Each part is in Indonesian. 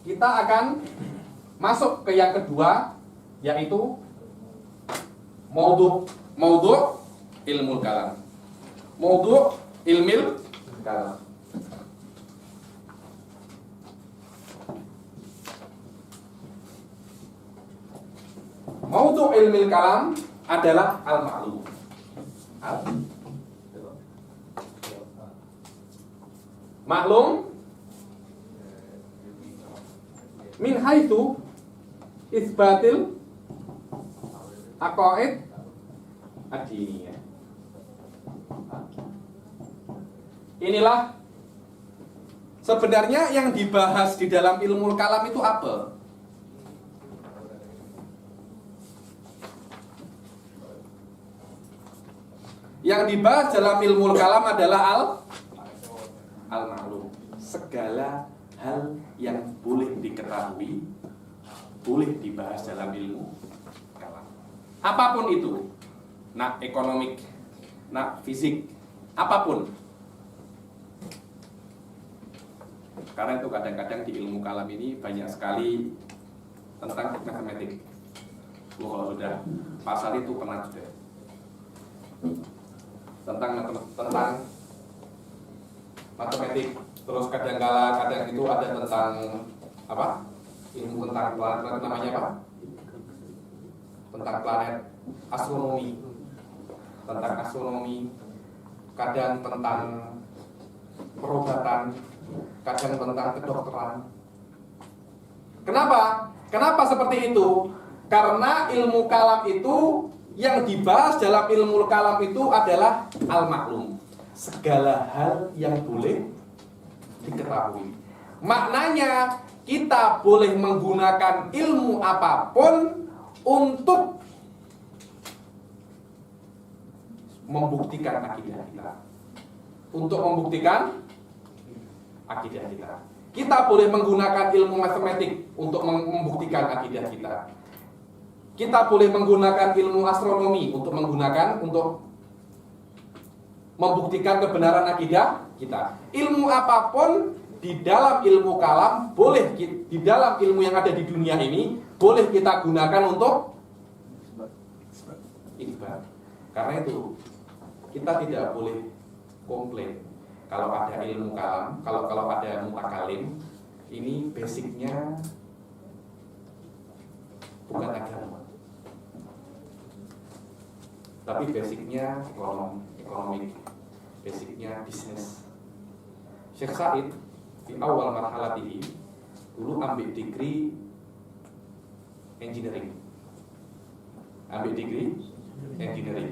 kita akan masuk ke yang kedua, yaitu maudhu' ilmul kalam. Maudhu' ilmil kalam. Maudhu' ilmil kalam adalah al-ma'lum. Maklum min haitsu isbatil aqaid ad-diniyah. Inilah sebenarnya yang dibahas di dalam ilmu kalam itu apa? Yang dibahas dalam ilmu kalam adalah al-ma'lum. Segala hal yang boleh diketahui, boleh dibahas dalam ilmu kalam. Apapun itu, nak ekonomik, nak fisik, apapun. Karena itu kadang-kadang di ilmu kalam ini banyak sekali tentang matematik. Kalau sudah pasal itu pernah sudah tentang matematik. Terus kadang itu ada tentang apa? Ilmu tentang planet, namanya apa? Tentang planet, astronomi. Tentang astronomi. Kadang tentang perobatan, kadang tentang kedokteran. Kenapa? Kenapa seperti itu? Karena ilmu kalam itu, yang dibahas dalam ilmu kalam itu adalah al-maklum. Segala hal yang boleh diketahui. Maknanya kita boleh menggunakan ilmu apapun untuk membuktikan akidah kita. Untuk membuktikan akidah kita. Kita boleh menggunakan ilmu matematik untuk membuktikan akidah kita. Kita boleh menggunakan ilmu astronomi untuk membuktikan kebenaran akidah kita. Ilmu apapun di dalam ilmu kalam boleh, di dalam ilmu yang ada di dunia ini boleh kita gunakan untuk isbat. Karena itu kita tidak boleh komplain kalau ada ilmu kalam, kalau ada mutakalim, ini basicnya bukan agama, tapi basicnya ekonomi, basicnya bisnis. Syekh Said di awal marhalatihi dulu ambil degree engineering.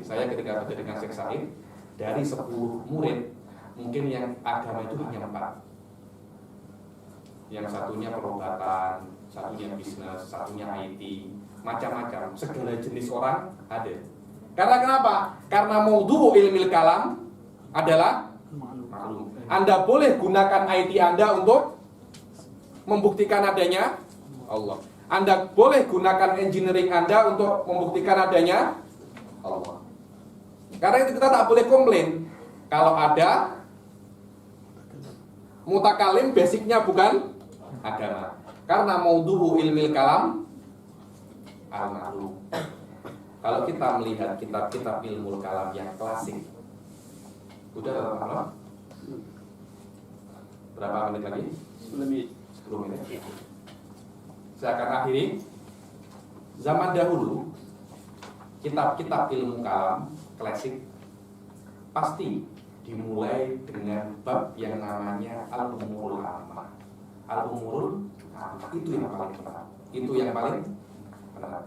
Saya ketika bertemu dengan Syekh Said, dari 10 murid mungkin yang agama itu hanya 4. Yang satunya perobatan, satunya bisnis, satunya IT, macam-macam, segala jenis orang ada. Karena kenapa? Karena maudhu' ilmil kalam adalah maklum. Anda boleh gunakan IT Anda untuk membuktikan adanya Allah. Anda boleh gunakan engineering Anda untuk membuktikan adanya Allah. Karena itu kita tak boleh komplain kalau ada mutakalim basicnya bukan agama. Karena maudhu' ilmil kalam al-maklum. Kalau kita melihat kitab-kitab ilmu kalam yang klasik, udah berapa? Berapa menit lagi? 10 menit. Saya akan akhiri. Zaman dahulu, kitab-kitab ilmu kalam klasik pasti dimulai dengan bab yang namanya al-umurul ammah. Al-umurul ammah itu yang paling penting. Itu yang paling penting.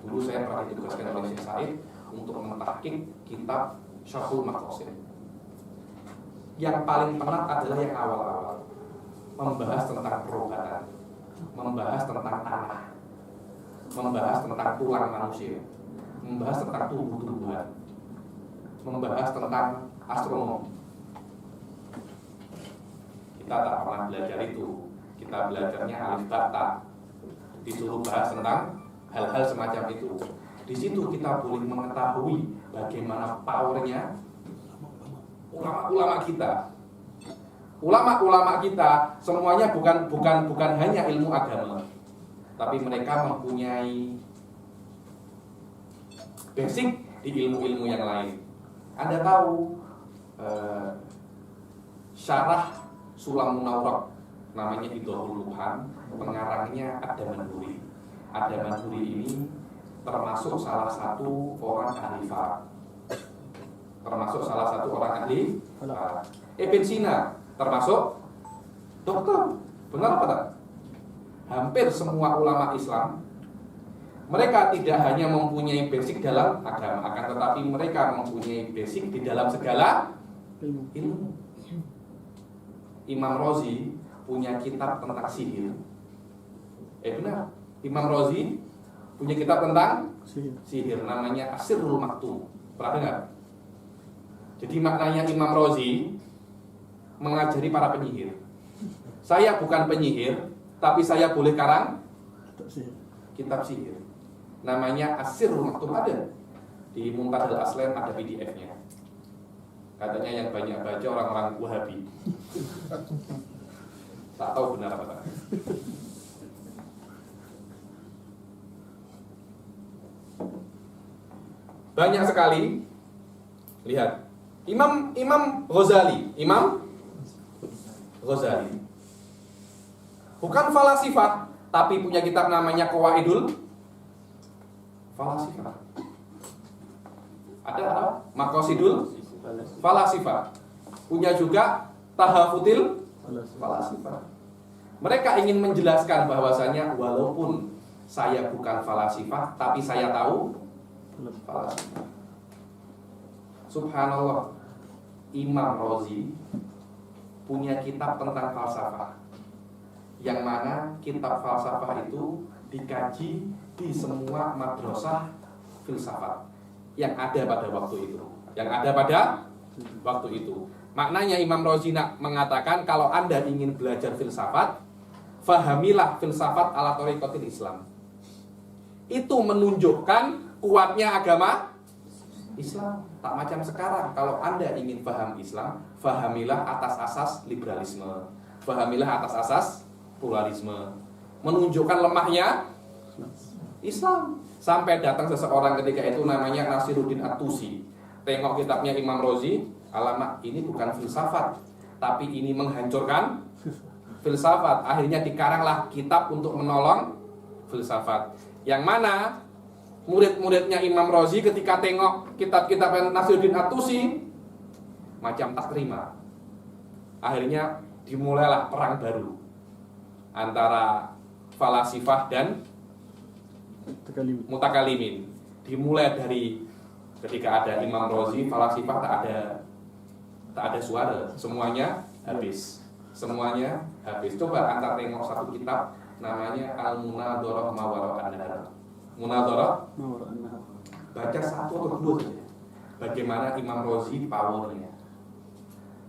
Dulu saya pernah ditugaskan oleh Syekh Said untuk mentahqiq kitab Syarhul Maqasid. Yang paling penat adalah yang awal-awal, membahas tentang perobatan, membahas tentang tanah, membahas tentang tulang manusia, membahas tentang tubuh-tubuhan, membahas tentang astronomi. Kita tak pernah belajar itu. Kita belajarnya alif bata. Disuruh bahas tentang hal-hal semacam itu. Di situ kita boleh mengetahui bagaimana powernya ulama-ulama kita. Ulama-ulama kita semuanya bukan hanya ilmu agama, tapi mereka mempunyai basic di ilmu-ilmu yang lain. Anda tahu syarah Sulamun Nawraq namanya Idhahul Luhan, pengarangnya Ad-Damanhuri. Ad-Damanhuri ini termasuk salah satu orang ahli falak. Ibn Sina termasuk dokter. Benar apa tak? Hampir semua ulama Islam, mereka tidak hanya mempunyai basic dalam agama, akan tetapi mereka mempunyai basic di dalam segala ilmu. Imam Razi punya kitab tentang sihir. Benar. Imam Razi punya kitab tentang sihir, namanya Asirul Maktum. Pernah dengar? Jadi maknanya Imam Razi mengajari para penyihir. Saya bukan penyihir, tapi saya boleh karang kitab sihir. Namanya Asirul Maktum, ada di Muntadal Aslam, ada PDF-nya. Katanya yang banyak baca orang-orang Wahabi. Tak tahu benar apa tak. Banyak sekali. Lihat, Imam Ghazali bukan falasifah, tapi punya kitab namanya Qawaidul Falasifah. Ada apa? Maqasidul Falasifah. Punya juga Tahafutil Falasifah. Mereka ingin menjelaskan bahwasanya walaupun saya bukan falasifah, tapi saya tahu falasifah. Subhanallah, Imam Razi punya kitab tentang falsafah, yang mana kitab falsafah itu dikaji di semua madrasah filsafat yang ada pada waktu itu. Maknanya Imam Razi mengatakan, kalau Anda ingin belajar filsafat, fahamilah filsafat ala thariqatil Islam. Itu menunjukkan kuatnya agama Islam. Tak macam sekarang, kalau Anda ingin paham Islam, fahamilah atas asas liberalisme, fahamilah atas asas pluralisme, menunjukkan lemahnya Islam. Sampai datang seseorang ketika itu namanya Nasiruddin At-Tusi. Tengok kitabnya Imam Razi, alamak, ini bukan filsafat, tapi ini menghancurkan filsafat. Akhirnya dikaranglah kitab untuk menolong filsafat, yang mana murid-muridnya Imam Razi ketika tengok kitab-kitab Nasiruddin At-Tusi macam tak terima. Akhirnya dimulailah perang baru antara falasifah dan mutakalimin. Dimulai dari ketika ada Imam Razi, falasifah tak ada suara, semuanya habis. Coba antar tengok satu kitab namanya Al-Munadharah Mawara'an Nahar. Munadharah, baca satu atau dua saja. Bagaimana Imam Razi powernya.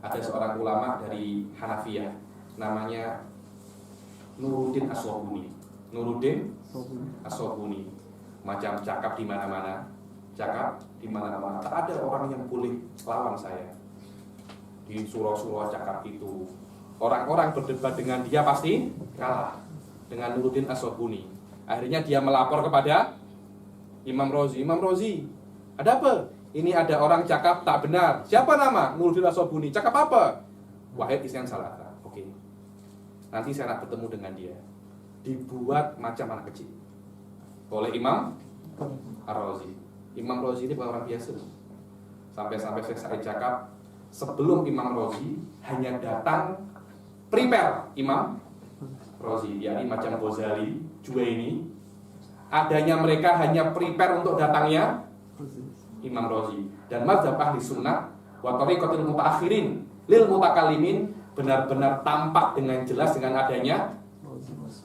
Ada seorang ulama dari Hanafiyah, namanya Nuruddin As-Sobuni. Macam cakap di mana-mana. Tak ada orang yang boleh lawan saya. Di surah-surah cakap itu, orang-orang berdebat dengan dia pasti kalah dengan Nuruddin As-Sobuni. Akhirnya dia melapor kepada Imam Razi. Imam Razi, ada apa? Ini ada orang cakap tak benar. Siapa nama? Nuruddin As-Sobuni. Cakap apa? Wahid Isyan Salata. Oke. Nanti saya nak bertemu dengan dia. Dibuat macam anak kecil oleh Imam Ar-Razi. Imam Razi ini bukan orang biasa. Sampai-sampai saya cakap, sebelum Imam Razi hanya datang prepare Imam Razi, yakni macam Ghazali, Juwaini. Adanya mereka hanya prepare untuk datangnya Imam Razi. Dan mazhab ahli sunnah wa thariqatul mutaakhirin lil mutakallimin benar-benar tampak dengan jelas dengan adanya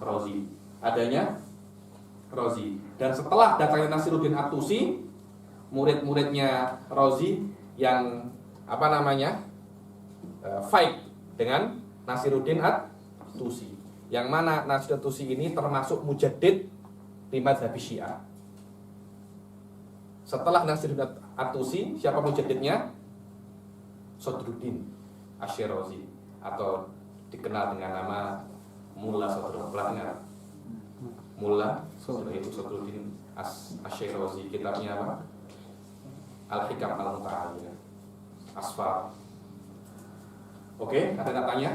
Razi. Dan setelah datangnya Nasiruddin At-Tusi, murid-muridnya Razi yang fight dengan Nasiruddin At-Tusi, yang mana Nasiruddin At-Tusi ini termasuk mujaddid di mazhab Syiah. Setelah Nasiruddin At-Tusi, siapa mujaddidnya? Sadruddin Asy-Syirazi. atau dikenal dengan nama Mulla Sadruddin. Pernah dengar? Mulla Sadruddin Asy-Syirazi, kitabnya apa? Al-Hikam Al-Muta'aliyah, Asfar. Oke, ada yang tanya?